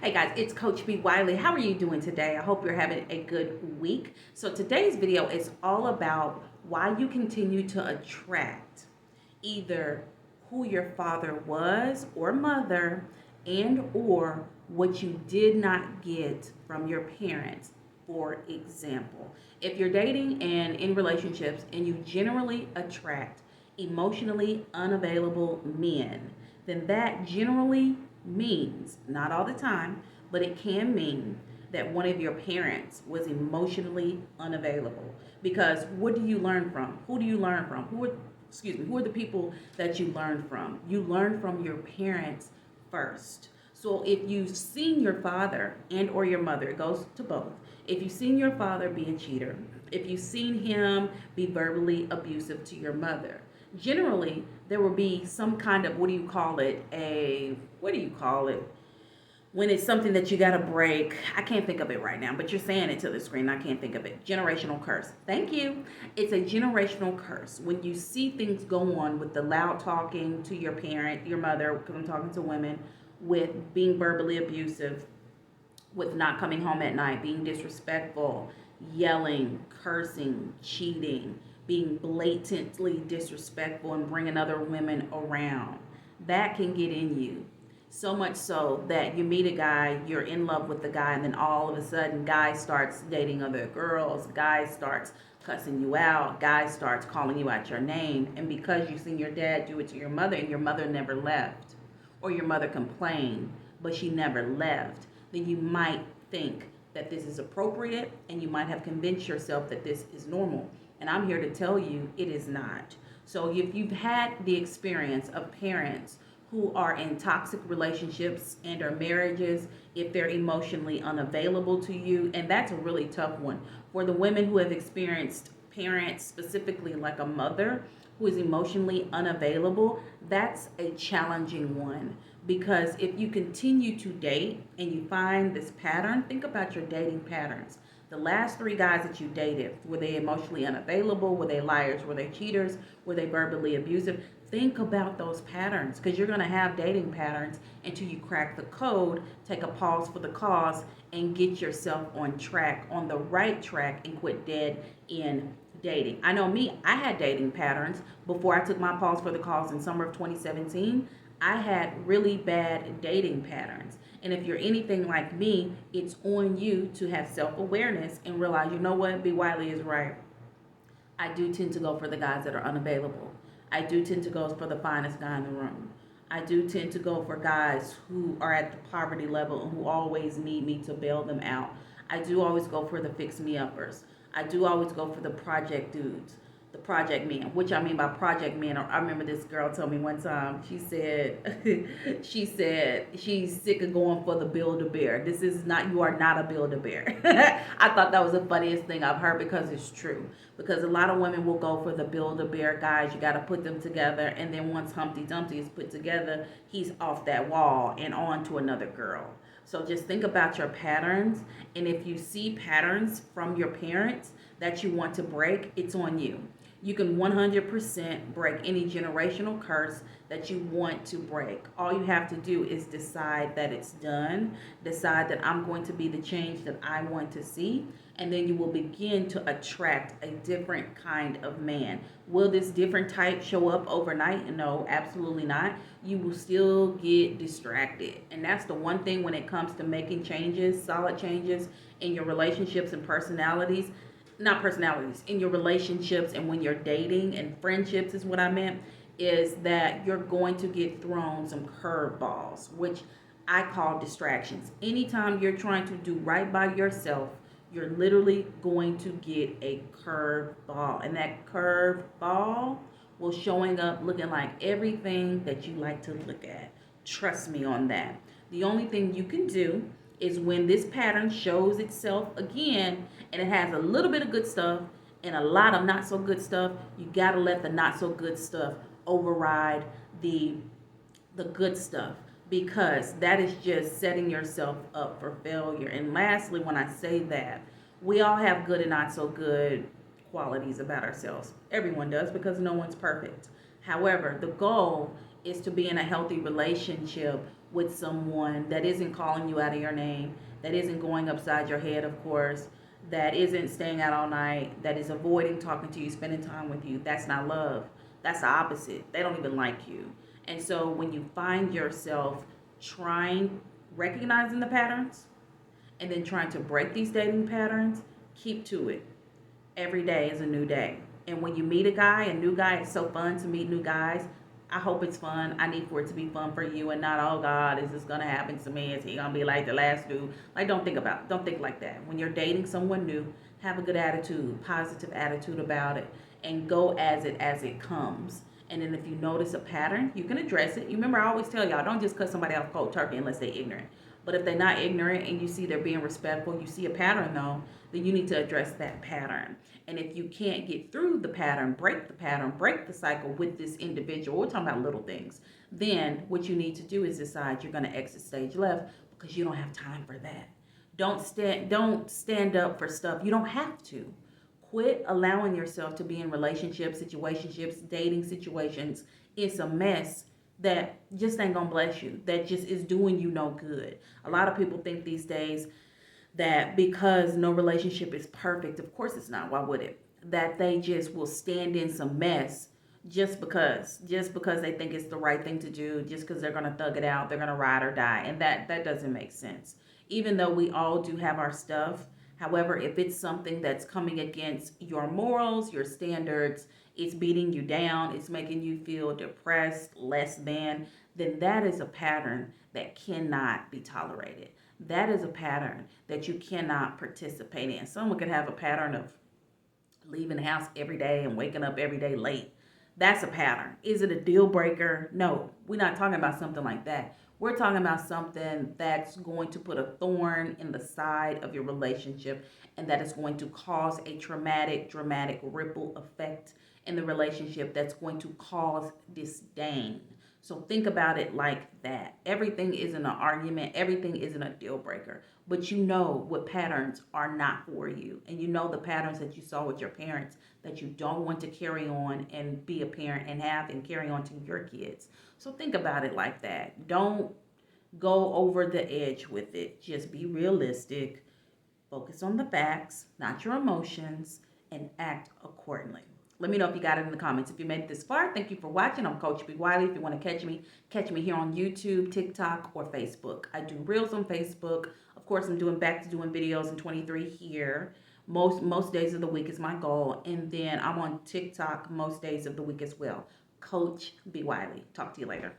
Hey guys, it's Coach B. Wiley. How are you doing today? I hope you're having a good week. So today's video is all about why you continue to attract either who your father was or mother and or what you did not get from your parents. For example, if you're dating and in relationships and you generally attract emotionally unavailable men, then that generally means, not all the time, but it can mean that one of your parents was emotionally unavailable. Because what do you learn from? Who do you learn from? Who are the people that you learn from? You learn from your parents first. So if you've seen your father and or your mother, it goes to both. If you've seen your father be a cheater, if you've seen him be verbally abusive to your mother, generally there will be some kind of, what do you call it when it's something that you got to break. I can't think of it right now, but you're saying it to the screen. I can't think of it. Generational curse. Thank you. It's a generational curse. When you see things go on with the loud talking to your parent, your mother, because I'm talking to women, with being verbally abusive, with not coming home at night, being disrespectful, yelling, cursing, cheating, being blatantly disrespectful, and bringing other women around. That can get in you. So much so that you meet a guy, you're in love with the guy, and then all of a sudden, guy starts dating other girls, guy starts cussing you out, guy starts calling you out your name, and because you've seen your dad do it to your mother, and your mother never left, or your mother complained, but she never left, then you might think that this is appropriate and you might have convinced yourself that this is normal. And I'm here to tell you it is not. So if you've had the experience of parents who are in toxic relationships and or marriages, if they're emotionally unavailable to you, and that's a really tough one. For the women who have experienced parents, specifically like a mother who is emotionally unavailable, that's a challenging one. Because if you continue to date and you find this pattern, think about your dating patterns. The last three guys that you dated, were they emotionally unavailable? Were they liars? Were they cheaters? Were they verbally abusive? Think about those patterns, because you're going to have dating patterns until you crack the code, take a pause for the cause, and get yourself on track, on the right track, and quit dead in dating. I know me, I had dating patterns before I took my pause for the cause in summer of 2017. I had really bad dating patterns. And if you're anything like me, it's on you to have self-awareness and realize, you know what, B. Wiley is right. I do tend to go for the guys that are unavailable. I do tend to go for the finest guy in the room. I do tend to go for guys who are at the poverty level and who always need me to bail them out. I do always go for the fix-me-uppers. I do always go for the project dudes, the project men. Which I mean by project men, I remember this girl told me one time, she said, she said she's sick of going for the Build-A-Bear. This is not, you are not a Build-A-Bear. I thought that was the funniest thing I've heard, because it's true. Because a lot of women will go for the Build-A-Bear guys. You got to put them together, and then once Humpty Dumpty is put together, he's off that wall and on to another girl. So just think about your patterns, and if you see patterns from your parents that you want to break, it's on you. You can 100% break any generational curse that you want to break. All you have to do is decide that it's done, decide that I'm going to be the change that I want to see, and then you will begin to attract a different kind of man. Will this different type show up overnight? No, absolutely not. You will still get distracted. And that's the one thing when it comes to making changes, solid changes in your relationships and personalities, not personalities, in your relationships and when you're dating and friendships is what I meant, is that you're going to get thrown some curveballs, which I call distractions. Anytime you're trying to do right by yourself, you're literally going to get a curveball. And that curveball will showing up looking like everything that you like to look at. Trust me on that. The only thing you can do is when this pattern shows itself again and it has a little bit of good stuff and a lot of not so good stuff, you got to let the not so good stuff override the good stuff, because that is just setting yourself up for failure. And lastly, when I say that, we all have good and not so good qualities about ourselves. Everyone does, because no one's perfect. However, the goal is to be in a healthy relationship with someone that isn't calling you out of your name, that isn't going upside your head, of course, that isn't staying out all night, that is avoiding talking to you, spending time with you, that's not love. That's the opposite. They don't even like you. And so when you find yourself trying, recognizing the patterns, and then trying to break these dating patterns, keep to it. Every day is a new day. And when you meet a new guy, it's so fun to meet new guys. I hope it's fun. I need for it to be fun for you and not, oh God, is this gonna happen to me? Is he gonna be like the last dude? Like, don't think like that. When you're dating someone new, have a good attitude, positive attitude about it, and go as it comes. And then if you notice a pattern, you can address it. You remember I always tell y'all, don't just cut somebody off cold turkey unless they're ignorant. But if they're not ignorant and you see they're being respectful, you see a pattern though, then you need to address that pattern. And if you can't get through the pattern, break the cycle with this individual, we're talking about little things, then what you need to do is decide you're going to exit stage left because you don't have time for that. Don't stand up for stuff. You don't have to. Quit allowing yourself to be in relationships, situationships, dating situations. It's a mess that just ain't gonna bless you. That just is doing you no good. A lot of people think these days that because no relationship is perfect, of course it's not. Why would it? That they just will stand in some mess just because they think it's the right thing to do, just because they're gonna thug it out, they're gonna ride or die, and that doesn't make sense. Even though we all do have our stuff, however, if it's something that's coming against your morals, your standards, it's beating you down, it's making you feel depressed, less than, then that is a pattern that cannot be tolerated. That is a pattern that you cannot participate in. Someone could have a pattern of leaving the house every day and waking up every day late. That's a pattern. Is it a deal breaker? No, we're not talking about something like that. We're talking about something that's going to put a thorn in the side of your relationship and that is going to cause a dramatic ripple effect in the relationship that's going to cause disdain. So think about it like that. Everything isn't an argument, everything isn't a deal breaker. But you know what patterns are not for you. And you know the patterns that you saw with your parents that you don't want to carry on and be a parent and have and carry on to your kids. So think about it like that. Don't go over the edge with it. Just be realistic. Focus on the facts, not your emotions, and act accordingly. Let me know if you got it in the comments. If you made it this far, thank you for watching. I'm Coach B. Wiley. If you want to catch me here on YouTube, TikTok, or Facebook. I do Reels on Facebook. Of course, I'm back to doing videos in 23 here. Most days of the week is my goal. And then I'm on TikTok most days of the week as well. Coach B. Wiley. Talk to you later.